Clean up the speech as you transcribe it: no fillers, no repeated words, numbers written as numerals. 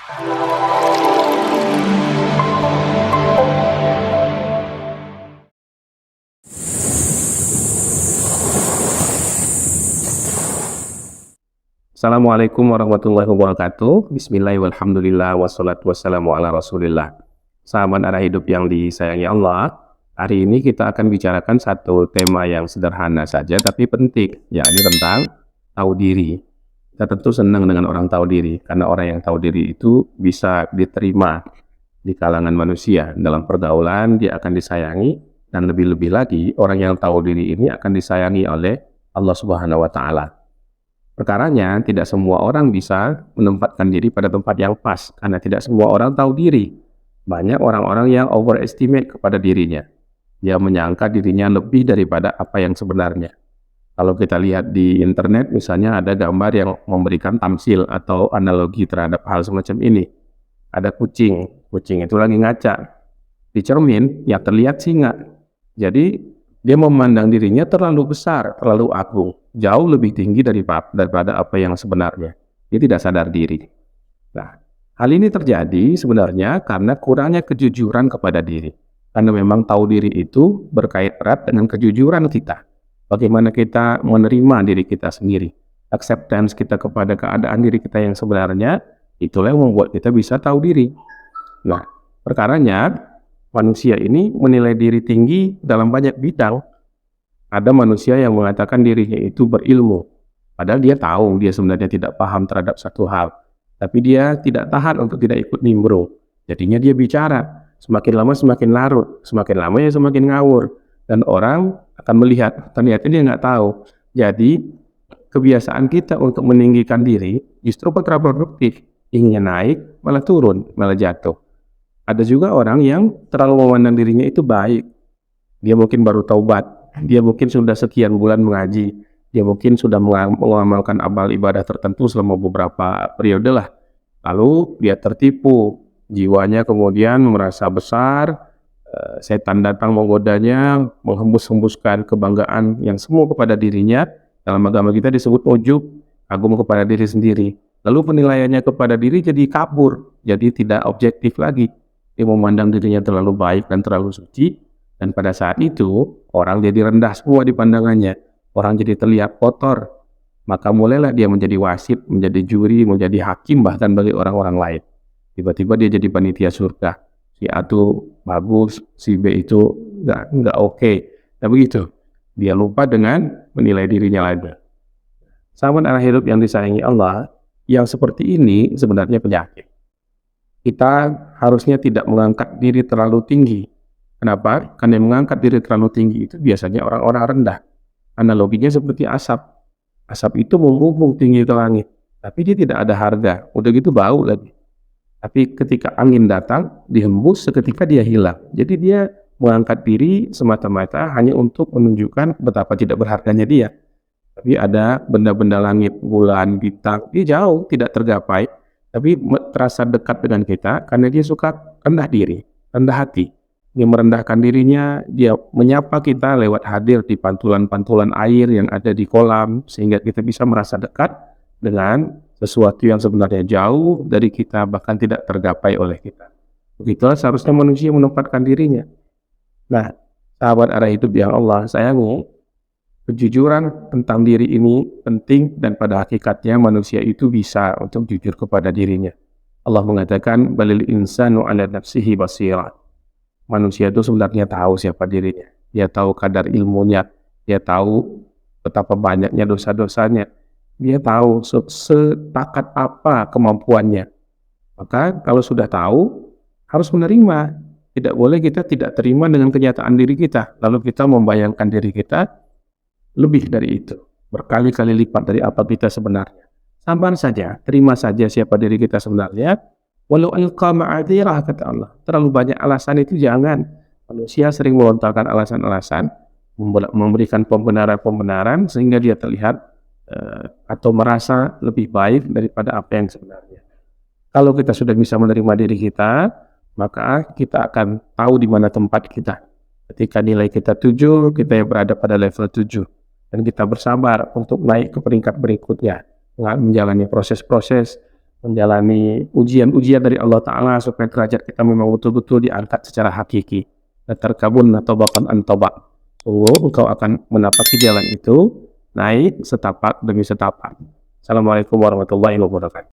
Assalamualaikum warahmatullahi wabarakatuh. Bismillahirrahmanirrahim. Walhamdulillah wassalatu wassalamu ala Rasulillah. Sahabat arah hidup yang disayangi Allah, hari ini kita akan bicarakan satu tema yang sederhana saja tapi penting, yakni tentang tahu diri. Kita tentu senang dengan orang tahu diri, karena orang yang tahu diri itu bisa diterima di kalangan manusia. Dalam pergaulan dia akan disayangi, dan lebih-lebih lagi orang yang tahu diri ini akan disayangi oleh Allah Subhanahu wa Ta'ala. Perkaranya, tidak semua orang bisa menempatkan diri pada tempat yang pas, karena tidak semua orang tahu diri. Banyak orang-orang yang overestimate kepada dirinya. Dia menyangka dirinya lebih daripada apa yang sebenarnya. Kalau kita lihat di internet, misalnya ada gambar yang memberikan tamsil atau analogi terhadap hal semacam ini. Ada kucing itu lagi ngaca. Di cermin, yang terlihat singa. Jadi, dia memandang dirinya terlalu besar, terlalu agung, jauh lebih tinggi daripada apa yang sebenarnya. Dia tidak sadar diri. Nah, hal ini terjadi sebenarnya karena kurangnya kejujuran kepada diri. Karena memang tahu diri itu berkait erat dengan kejujuran kita. Bagaimana kita menerima diri kita sendiri. Acceptance kita kepada keadaan diri kita yang sebenarnya, itulah yang membuat kita bisa tahu diri. Nah, perkaranya, manusia ini menilai diri tinggi dalam banyak bidang. Ada manusia yang mengatakan dirinya itu berilmu, padahal dia tahu dia sebenarnya tidak paham terhadap satu hal, tapi dia tidak tahan untuk tidak ikut nimbrung. Jadinya dia bicara, semakin lama semakin larut, semakin lama ya semakin ngawur, dan orang akan melihat ternyata dia nggak tahu. Jadi kebiasaan kita untuk meninggikan diri justru kontraproduktif. Inginnya naik malah turun, malah jatuh. Ada juga orang yang terlalu memandang dirinya itu baik. Dia mungkin baru taubat, dia mungkin sudah sekian bulan mengaji, dia mungkin sudah mengamalkan amal ibadah tertentu selama beberapa periode lah. Lalu dia tertipu, jiwanya kemudian merasa besar, setan datang menggodanya, menghembus-hembuskan kebanggaan yang semu kepada dirinya. Dalam agama kita disebut ujub, kagum kepada diri sendiri. Lalu penilaiannya kepada diri jadi kabur, jadi tidak objektif lagi. Dia memandang dirinya terlalu baik dan terlalu suci, dan pada saat itu orang jadi rendah semua di pandangannya. Orang jadi terlihat kotor, maka mulailah dia menjadi wasit, menjadi juri, menjadi hakim bahkan bagi orang-orang lain. Tiba-tiba dia jadi panitia surga. Si A itu bagus, si B itu nggak oke. Nah begitu, dia lupa dengan menilai dirinya lagi. Sahabat arah hidup yang disayangi Allah, yang seperti ini sebenarnya penyakit. Kita harusnya tidak mengangkat diri terlalu tinggi. Kenapa? Karena yang mengangkat diri terlalu tinggi itu biasanya orang-orang rendah. Analoginya seperti asap. Asap itu membumbung tinggi ke langit, tapi dia tidak ada harga. Udah gitu bau lagi. Tapi ketika angin datang, dihembus, seketika dia hilang. Jadi dia mengangkat diri semata-mata hanya untuk menunjukkan betapa tidak berharganya dia. Tapi ada benda-benda langit, bulan, bintang, dia jauh, tidak tergapai. Tapi terasa dekat dengan kita karena dia suka rendah diri, rendah hati. Dia merendahkan dirinya, dia menyapa kita lewat hadir di pantulan-pantulan air yang ada di kolam, sehingga kita bisa merasa dekat dengan sesuatu yang sebenarnya jauh dari kita, bahkan tidak tergapai oleh kita. Begitulah seharusnya manusia menempatkan dirinya. Nah, sahabat arah hidup yang Allah sayangi, kejujuran tentang diri ini penting, dan pada hakikatnya manusia itu bisa untuk jujur kepada dirinya. Allah mengatakan, balil insanu ala nafsihi basira. Manusia itu sebenarnya tahu siapa dirinya. Dia tahu kadar ilmunya, dia tahu betapa banyaknya dosa-dosanya. Dia tahu setakat apa kemampuannya. Maka kalau sudah tahu, harus menerima. Tidak boleh kita tidak terima dengan kenyataan diri kita, lalu kita membayangkan diri kita lebih dari itu, berkali-kali lipat dari apa kita sebenarnya. Sabar saja, terima saja siapa diri kita sebenarnya. Walau alqa ma'adzirah, kata Allah. Terlalu banyak alasan itu jangan. Manusia sering melontarkan alasan-alasan, memberikan pembenaran-pembenaran sehingga dia terlihat atau merasa lebih baik daripada apa yang sebenarnya. Kalau kita sudah bisa menerima diri kita, maka kita akan tahu di mana tempat kita. Ketika nilai kita 7, kita yang berada pada level 7. Dan kita bersabar untuk naik ke peringkat berikutnya, menjalani proses-proses, menjalani ujian-ujian dari Allah Ta'ala supaya derajat kita memang betul-betul diangkat secara hakiki. Terkabun atau bahkan antobak. Sungguh engkau akan menapaki jalan itu naik setapak demi setapak. Assalamualaikum warahmatullahi wabarakatuh.